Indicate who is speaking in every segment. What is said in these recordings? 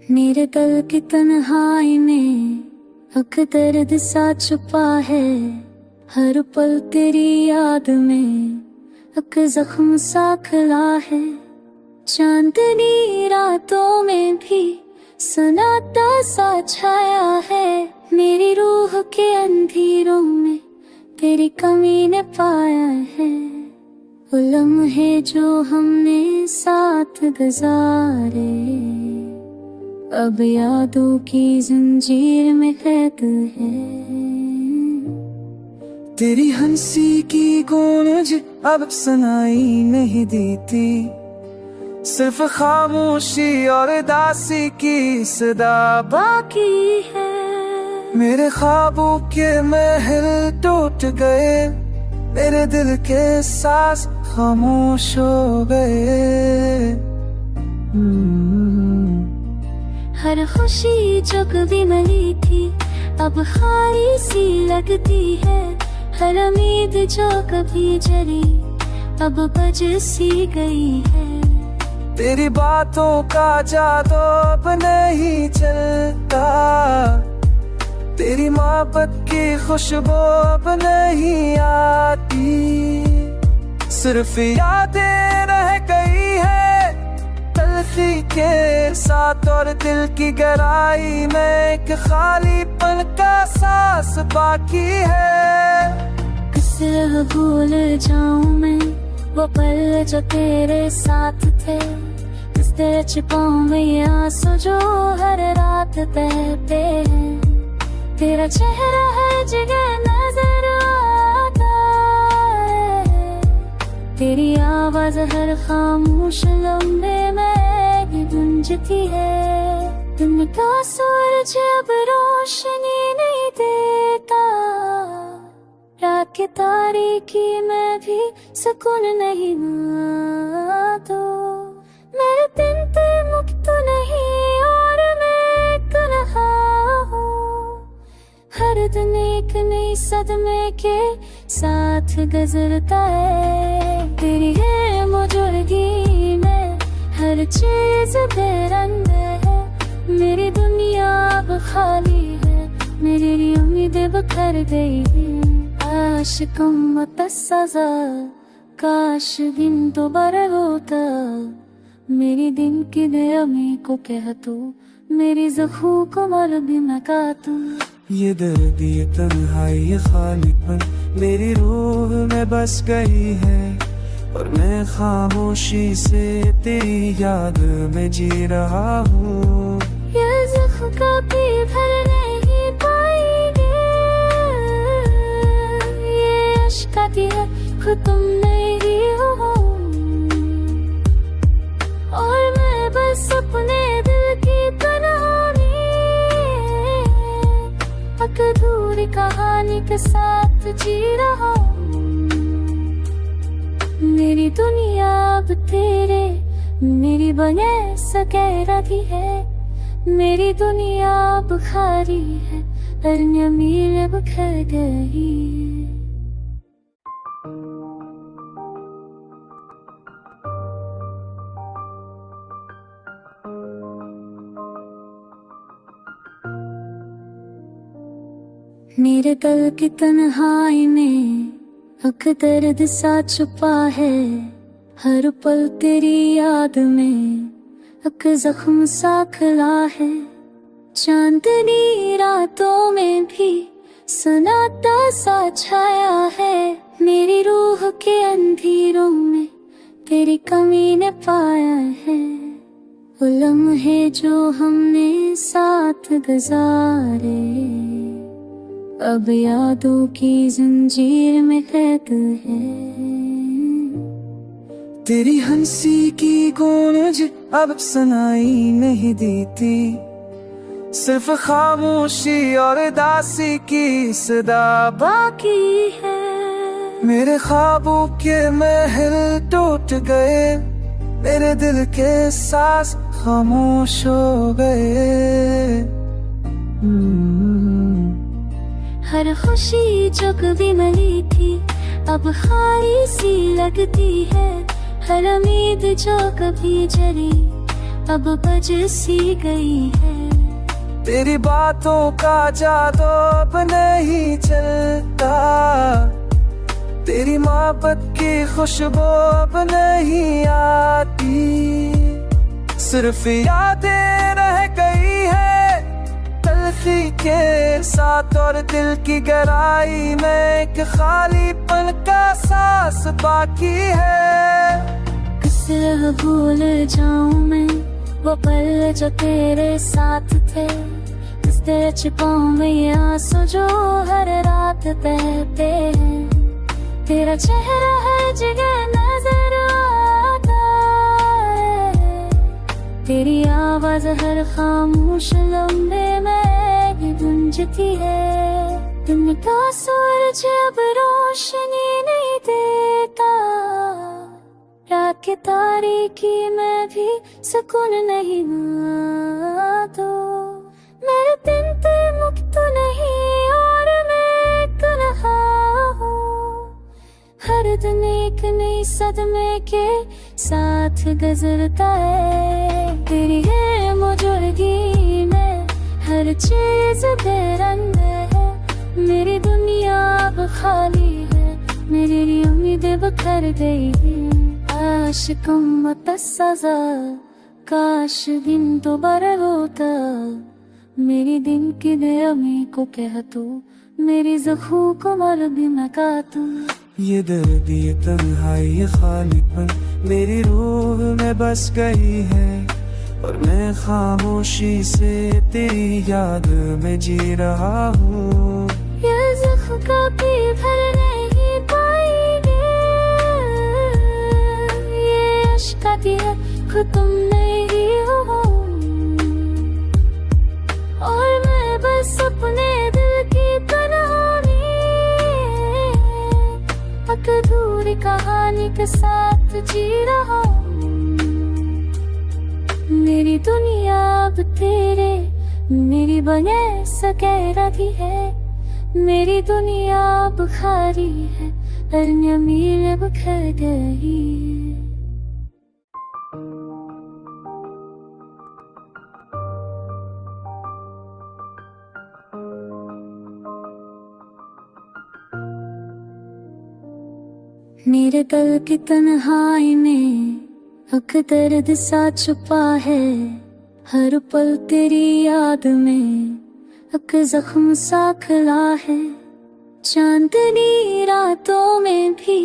Speaker 1: मेरे दिल की तन्हाई में अक दर्द सा छुपा है, हर पल तेरी याद में अक जख्म सा खला है। चांदनी रातों में भी सन्नाटा सा छाया है, मेरी रूह के अंधेरों में तेरी कमी ने पाया है। वो लम्हे जो हमने साथ गुजारे अब यादों की जंजीर में कैद है।
Speaker 2: तेरी हंसी की गूंज अब सुनाई नहीं देती, सिर्फ खामोशी और दासी की सदा
Speaker 1: बाकी है।
Speaker 2: मेरे ख्वाबों के महल टूट गए, मेरे दिल के सांस खामोश हो गए।
Speaker 1: हर खुशी जो कभी मिली थी अब खाली सी लगती है, हर उम्मीद जो कभी जली अब बज सी गई है।
Speaker 2: तेरी बातों का जादू अब नहीं चलता, तेरी मोहब्बत की खुशबू अब नहीं आती, सिर्फ यादें रह गई है तलखी के साथ, और दिल की गहराई में एक खाली पल का सांस बाकी है।
Speaker 1: किसे भूल जाऊं मैं वो पल जो तेरे साथ थे, किस तरह छिपाऊं मैं ये आंसू जो हर रात बहते हैं। तेरा चेहरा हर जगह नजर आता है, तेरी आवाज हर खामोश लम्हे में गूंजती है। दिन का सूरज अब रोशनी नहीं देता, रात की तारीकी में भी सुकून नहीं ना तो। मेरे दिन पे मुक्त नहीं और मैं तन्हा हूँ, हर दिन एक नई सदमे के साथ गुजरता है। तेरी है मौजूदगी में हर चीज बेरंग है, मेरी दुनिया अब खाली है, मेरी उम्मीदें बिखर गई है। आशिकों मत सजा काश दिन दोबारा होता, मेरी दिन की बेरहमी को कह तू, मेरी ज़ख्मों को मर भी मैं काटूं।
Speaker 2: ये दर्द ये तन्हाई ये खालीपन मेरी रूह में बस गई है, और मैं खामोशी से तेरी याद में जी रहा हूँ।
Speaker 1: ये ज़ख्म कभी भर नहीं पाएंगे, ये अश्क है खुद तुम नहीं हो, और मैं बस अपने दिल की कहानी अधूरी कहानी के साथ जी रहा हूँ। मेरी दुनिया अब तेरे मेरी बने सके रही है, मेरी दुनिया अब खाली है, अन्य मील बिखर गई। मेरे दिल की तन्हाई में अक दर्द सा छुपा है, हर पल तेरी याद में अक जख्म सा खला है। चांदनी रातों में भी सन्नाटा सा छाया है, मेरी रूह के अंधेरों में तेरी कमी ने पाया है। वो लम्हे जो हमने साथ गुजारे अब यादों की जंजीर में कैद है।
Speaker 2: तेरी हंसी की गूंज अब सुनाई नहीं देती, सिर्फ खामोशी और दासी की सदा
Speaker 1: बाकी है।
Speaker 2: मेरे ख्वाबों के महल टूट गए, मेरे दिल के सांस खामोश हो गए।
Speaker 1: हर खुशी जो कभी मिली थी अब खाली सी लगती है। हर उम्मीद जो कभी जली अब बज सी गई है।
Speaker 2: तेरी बातों का जादू अब नहीं चलता, तेरी मोहब्बत की खुशबू अब नहीं आती। सिर्फ यादें रह गई है तलखी के साथ, और दिल की गहराई में एक खालीपन का सांस बाकी है।
Speaker 1: कैसे भूल जाऊं मैं वो पल जो तेरे साथ थे, किस तेरे छिपाओं में ये आंसू जो हर रात बहते हैं। तेरा चेहरा हर जगह नजर आता है, तेरी आवाज हर खामोश लम्बे में गूंजती है। दिन का सूरज अब रोशनी नहीं देता, रात की तारीकी में भी सुकून नहीं ना तो। मेरे दिन पे मुक्त नहीं और मैं तन्हा हूँ, हर दिन एक नई सदमे के साथ गुजरता है। तेरी है मौजूदगी में हर चीज बेरंग है, मेरी दुनिया अब खाली है, मेरी उम्मीदें बिखर गई है। आशिकम मतसज़ा काश दिन दोबारा होता, मेरी दिन की बेअमी को कह तू, मेरी ज़ख्मों को मर भी मका तू।
Speaker 2: ये दर्द ये तन्हाई ये खालीपन मेरी रूह में बस गई है, और मैं खामोशी से तेरी याद में जी रहा हूँ।
Speaker 1: ये ज़ख्म कभी भर नहीं पाएंगे, ये अश्क आती है खुद तुम नहीं हो, और मैं बस अपने दिल की कहानी एक अधूरी कहानी के साथ जी रहा हूँ। मेरी दुनिया अब तेरे मेरी बने सके रही है, मेरी दुनिया अब खाली है, अन्य मील बिखर गई। मेरे दिल की तन्हाई में एक दर्द सा छुपा है, हर पल तेरी याद में एक जख्म सा खिला है। चांदनी रातों में भी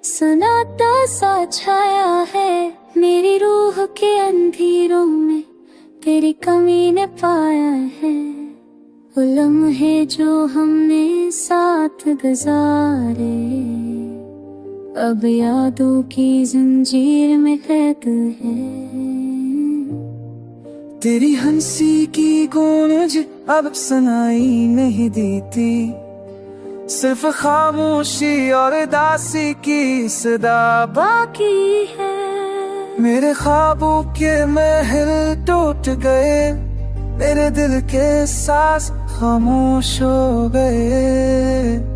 Speaker 1: सन्नाटा सा छाया है, मेरी रूह के अंधेरों में तेरी कमी ने पाया है। वो लम्हे जो हमने साथ गुजारे अब यादों की जंजीर में कैद है।
Speaker 2: तेरी हंसी की गूंज अब सुनाई नहीं देती, सिर्फ खामोशी और दासी की सदा
Speaker 1: बाकी है।
Speaker 2: मेरे ख्वाबों के महल टूट गए, मेरे दिल के सांस खामोश हो गए।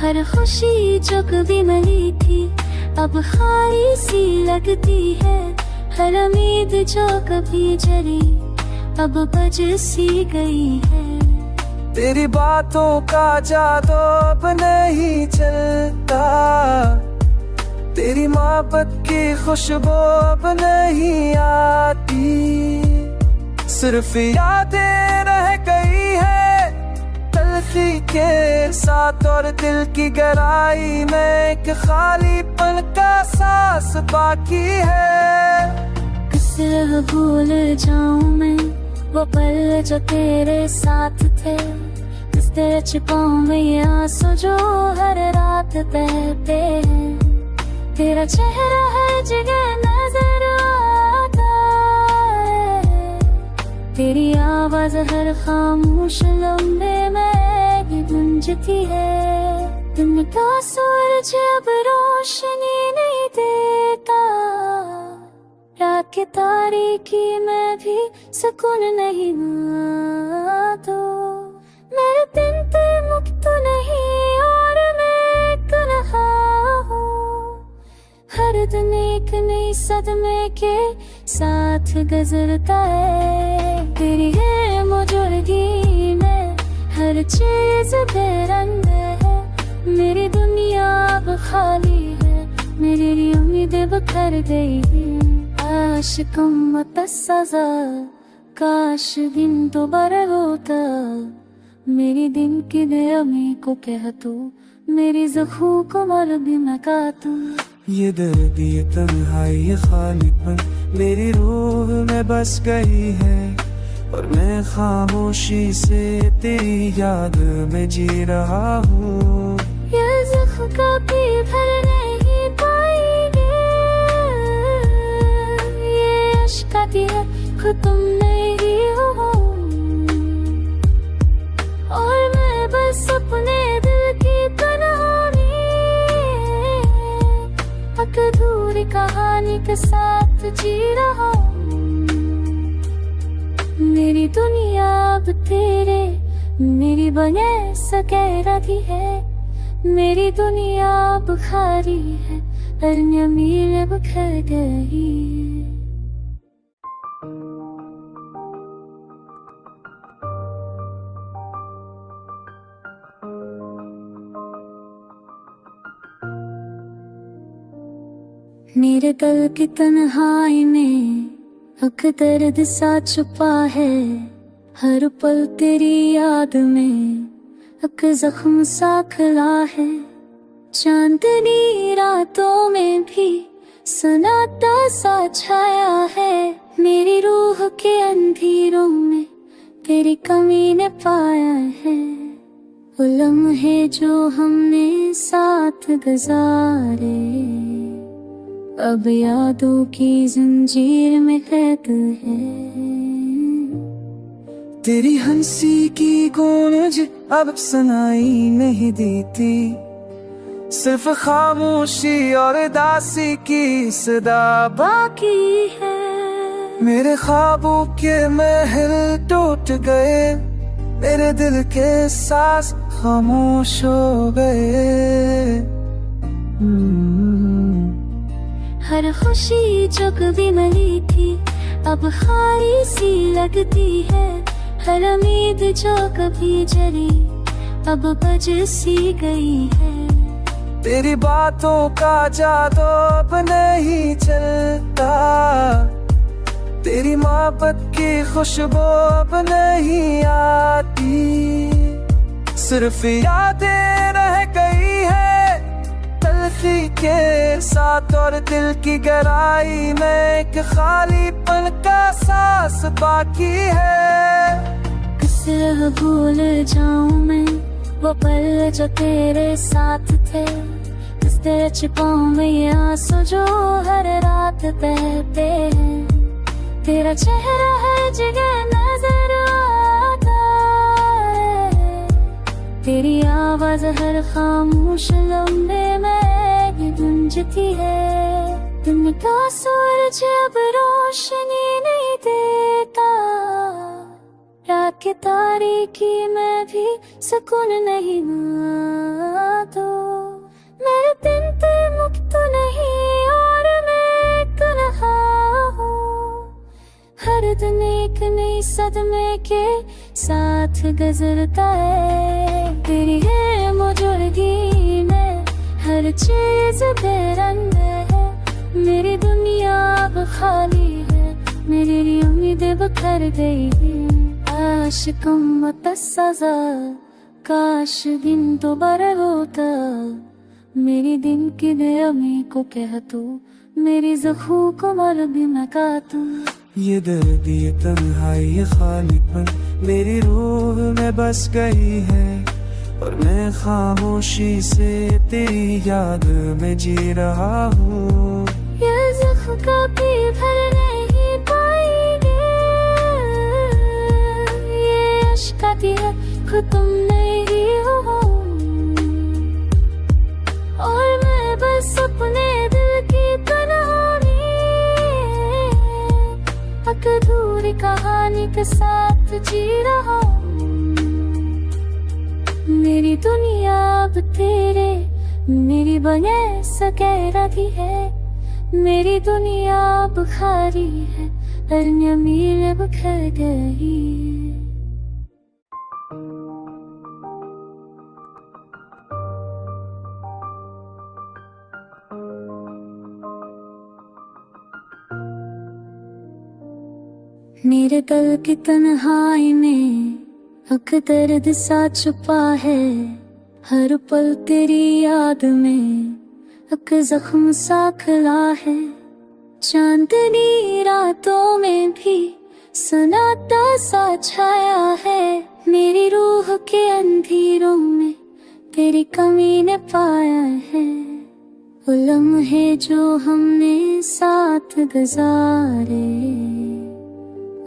Speaker 1: हर खुशी जो कभी मिली थी अब खाली सी लगती है, हर उम्मीद जो कभी जली अब बज सी गई है।
Speaker 2: तेरी बातों का जादू अब नहीं चलता, तेरी मोहब्बत की खुशबू अब नहीं आती। सिर्फ यादें रह गई है तलखी के साथ, और दिल की गहराई में एक खालीपन का सांस बाकी है।
Speaker 1: कैसे भूल जाऊं मैं वो पल जो तेरे साथ थे, किस तेरे छिपाऊं में ये आंसू जो हर रात बहते हैं। तेरा चेहरा हर जगह नजर आता है, तेरी आवाज हर खामोश लम्बे में गूंजती है। दिन का सूरज अब रोशनी नहीं देता, रात की तारीकी में भी सुकून नहीं ना तो। दिन एक नई सदमे के साथ गुजरता है। तेरी है मौजूदगी में हर चीज बेरंग है। मेरी दुनिया अब खाली है, मेरी उम्मीदें बिखर गई। आशिकों मुतस्सजा, काश दिन दोबारा होता। मेरी दिन की नमी को कह तू, मेरी ज़ख्मों को मर भी न काटू।
Speaker 2: ये दर्द ये तन्हाई ये खालीपन मेरी रूह में बस गई है, और मैं खामोशी से तेरी याद में जी रहा हूँ।
Speaker 1: ये ज़ख्म कभी भर नहीं पाएंगे, ये अश्क आती है खुद तुम नहीं हो। और मैं बस अपने दिल की कहानी, अधूरी कहानी के साथ जी रहा हूँ। मेरी दुनिया अब तेरे मेरी बने सके रही है। मेरी दुनिया अब खाली है, पर मील बिखर गई। मेरे दिल की तन्हाई में एक दर्द सा छुपा है। हर पल तेरी याद में एक जख्म सा खिला है। चांदनी रातों में भी सन्नाटा सा छाया है। मेरी रूह के अंधेरों में तेरी कमी ने पाया है। वो लम्हे जो हमने साथ गुजारे अब यादों की जंजीर में कैद है।
Speaker 2: तेरी हंसी की गूंज अब सुनाई नहीं देती, सिर्फ खामोशी और दासी की सदा
Speaker 1: बाकी है।
Speaker 2: मेरे ख्वाबों के महल टूट गए, मेरे दिल के सांस खामोश हो गए।
Speaker 1: हर खुशी जो कभी मिली थी अब खाली सी लगती है। हर उम्मीद जो कभी जली अब बज सी गई है।
Speaker 2: तेरी बातों का जादू अब नहीं चलता, तेरी मोहब्बत की खुशबू अब नहीं आती। सिर्फ यादें रह गई है तलखी के साथ, और दिल की गहराई में एक खालीपन का सांस बाकी है।
Speaker 1: किसे भूल जाऊं मैं वो पल जो तेरे साथ थे। किस तेरे छिपाऊं मैं ये आंसू जो हर रात बहते हैं। तेरा चेहरा हर जगह नजर आता है, तेरी आवाज हर खामोश लम्हे में गूंजती है। दिन का सूरज अब रोशनी नहीं देता, रात की तारीकी में भी सुकून नहीं तो। मेरे दिन पे मुक्त नहीं और मैं तन्हा हूँ। हर दिन एक नई सदमे के साथ गुजरता है। तेरी है मौजूदगी में हर चीज बेरंग है। मेरी दुनिया अब खाली है, मेरी उम्मीदें बिखर गई। आशिकों मुतस्सजा, काश दिन दोबारा होता। मेरी दिन की नमी को कह तू, मेरी ज़ख्मों को मर भी न काटू।
Speaker 2: ये दर्द ये तन्हाई ये खालीपन मेरी रूह में बस गई है, और मैं खामोशी से तेरी याद में जी रहा हूँ।
Speaker 1: ये ज़ख्म कभी भर नहीं पाएंगे, ये अश्क आती है खुद तुम नहीं हो। और मैं बस अपने दिल की कहानी, अधूरी कहानी के साथ जी रहा हूँ। मेरी दुनिया अब तेरे मेरी बने सके रही है। मेरी दुनिया अब खाली है, अन्य मील बिखर गई। मेरे दिल की तन्हाई में एक दर्द सा छुपा है, हर पल तेरी याद में एक जख्म सा खिला है। चांदनी रातों में भी सन्नाटा सा छाया है, मेरी रूह के अंधेरों में तेरी कमी ने पाया है। वो लम्हे जो हमने साथ गुजारे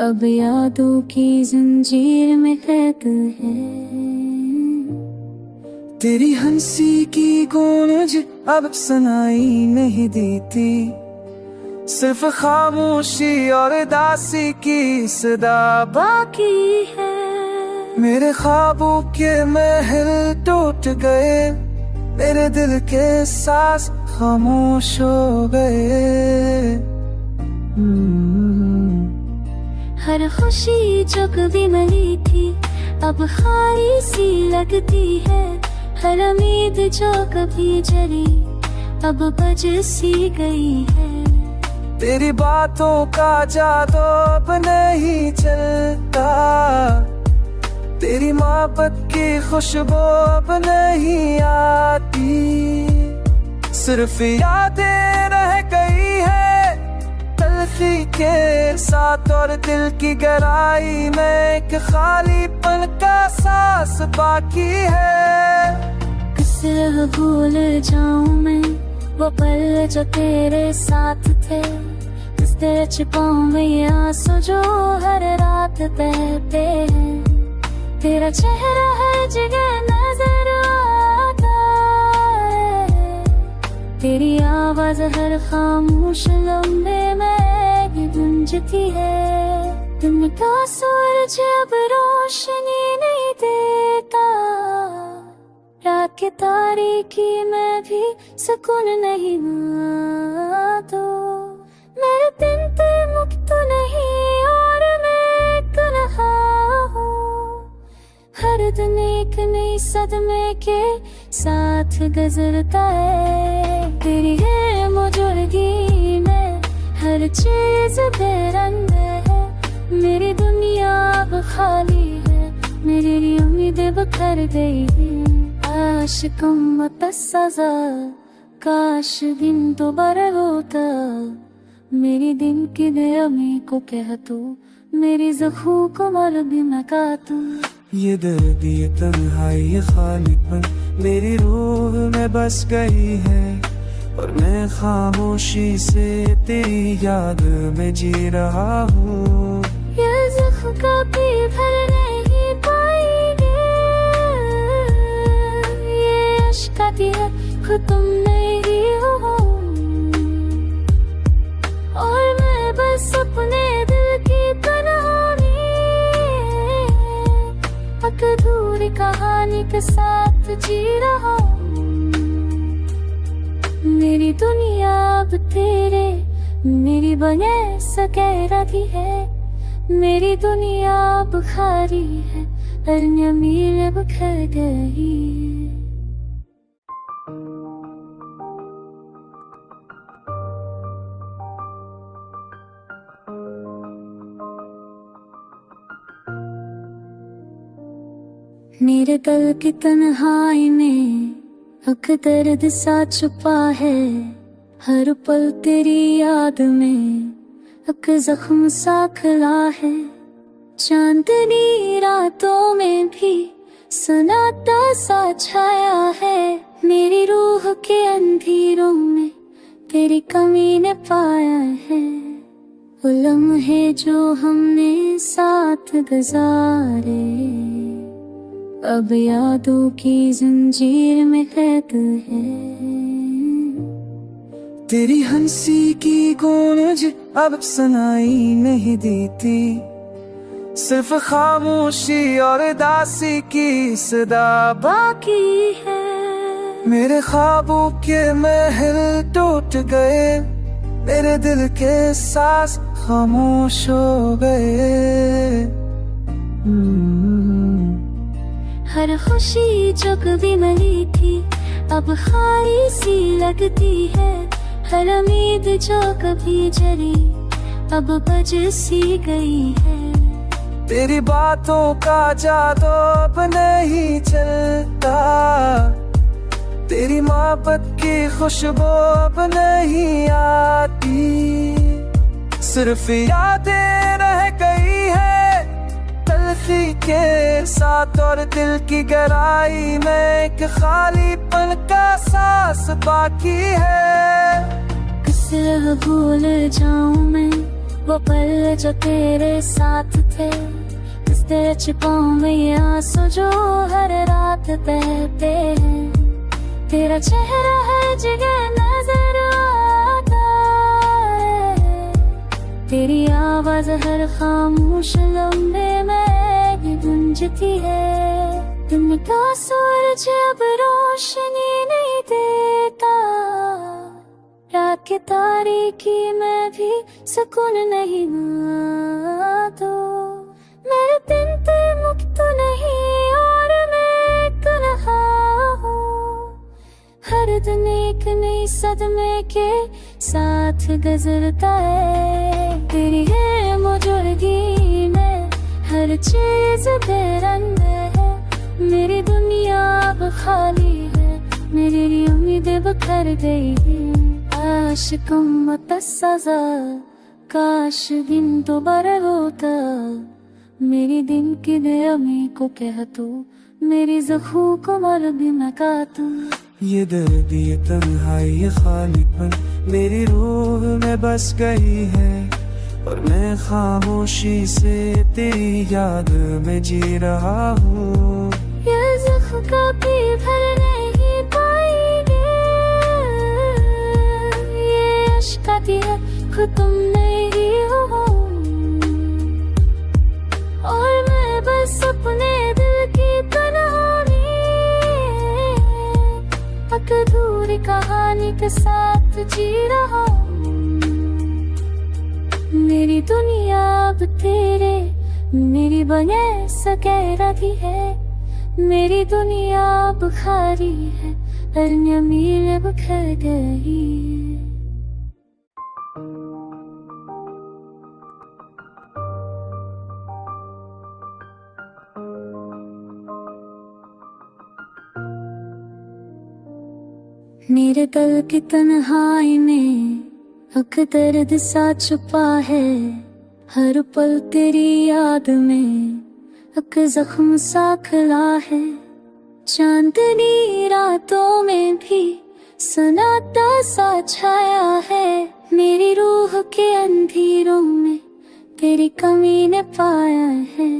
Speaker 1: अब यादों की जंजीर में कैद है।
Speaker 2: तेरी हंसी की गूंज अब सुनाई नहीं देती, सिर्फ खामोशी और दासी की सदा
Speaker 1: बाकी है।
Speaker 2: मेरे ख्वाबों के महल टूट गए, मेरे दिल के सांस खामोश हो गए।
Speaker 1: हर खुशी जो कभी मिली थी अब खाली सी लगती है, हर उम्मीद जो कभी जली अब बज सी गई है।
Speaker 2: तेरी बातों का जादू अब नहीं चलता, तेरी मोहब्बत की खुशबू अब नहीं आती, सिर्फ यादें रह गई है तलखी के साथ, और दिल की गहराई में एक खालीपन का सांस बाकी है।
Speaker 1: किसे भूल जाऊं मैं वो पल जो तेरे साथ थे, किस तरह छिपाऊं मैं ये आंसू जो हर रात बहते हैं। तेरा चेहरा हर जगह नजर आता है, तेरी आवाज हर खामोश लम्हे में भी गूंजती है। दिन का सूरज अब रोशनी नहीं देता, रात के तारीकी में भी सुकून नहीं तो मेरे दिन पे मुक्त नहीं और मैं तन्हा हूँ। हर दिन एक नई सदमे के साथ गुजरता है, तेरी है मौजूदगी में हर चीज बेरंग है। मेरी दुनिया अब खाली है, मेरी उम्मीदें बिखर गई है। आशिकों मत सजा, काश दिन दोबारा होता, मेरी दिन की बेअमी को कह तू, मेरी ज़ख्मों को मर भी न काटू।
Speaker 2: ये दर्द ये तन्हाई ये खालीपन मेरी रूह में बस गई है, और मैं खामोशी से तेरी याद में जी रहा हूँ।
Speaker 1: ये ज़ख्म कभी भर नहीं पाएंगे, ये अश्क आती है खुद तुम नहीं हो, और मैं बस अपने दिल की कहानी एक अधूरी कहानी के साथ जी रहा हूँ। मेरी दुनिया अब तेरे मेरी बने सके रही है, मेरी दुनिया अब खाली है, अन्य मील बिखर गई। मेरे दिल की तन्हाई में एक दर्द सा छुपा है, हर पल तेरी याद में एक जख्म सा खिला है। चांदनी रातों में भी सन्नाटा सा छाया है, मेरी रूह के अंधेरों में तेरी कमी ने पाया है। वो लम्हे जो हमने साथ गुजारे अब यादों की जंजीर में कैद है।
Speaker 2: तेरी हंसी की गूंज अब सुनाई नहीं देती, सिर्फ खामोशी और दासी की सदा
Speaker 1: बाकी है।
Speaker 2: मेरे ख्वाबों के महल टूट गए, मेरे दिल के सांस खामोश हो गए।
Speaker 1: हर खुशी जो कभी मिली थी अब खाली सी लगती है। हर उम्मीद जो कभी जली अब बज सी गई है।
Speaker 2: तेरी बातों का जादू अब नहीं चलता, तेरी मोहब्बत की खुशबू अब नहीं आती। सिर्फ यादें रह गई है तलखी के साथ, और दिल की गहराई में एक खालीपन का सांस बाकी है।
Speaker 1: किसे भूल जाऊं मैं वो पल जो तेरे साथ थे, किस तेरे छिपाऊं मैं ये आंसू जो हर रात बहते हैं। तेरा चेहरा हर जगह नजर आता है, तेरी आवाज हर खामोश लम्हे में भी गूंजती है। दिन का सूरज अब रोशनी नहीं देता, रात के तारीकी में भी सुकून नहीं तो। मेरे दिन पे मुक्त नहीं और मैं तन्हा हूँ, हर दिन एक नई सदमे के साथ गुजरता है। तेरी है मौजूदगी में हर चीज बेरंग है। मेरी दुनिया अब खाली है, मेरी उम्मीदें बिखर गई है। आशिकों मत सजा, काश दिन दोबारा होता। मेरी दिन की बेअमी को कह तू, मेरी ज़ख्मों को मर भी न काटू।
Speaker 2: ये दर्द ये तन्हाई ये खालीपन मेरी रूह में बस गई है, और मैं खामोशी से तेरी याद में जी रहा हूँ।
Speaker 1: ये ज़ख्म कभी भर नहीं पाएंगे, ये इश्क आती है खुद तुम नहीं हो, और मैं बस अपने दिल की तन्हाई अधूरी कहानी के साथ जी रहा हूँ। मेरी दुनिया अब तेरे मेरी बने सके रही है। मेरी दुनिया अब खाली है, अन्य मील बिखर गई। मेरे दिल की तन्हाई में एक दर्द सा छुपा है, हर पल तेरी याद में एक जख्म सा खिला है। चांदनी रातों में भी सन्नाटा सा छाया है, मेरी रूह के अंधेरों में तेरी कमी ने पाया है।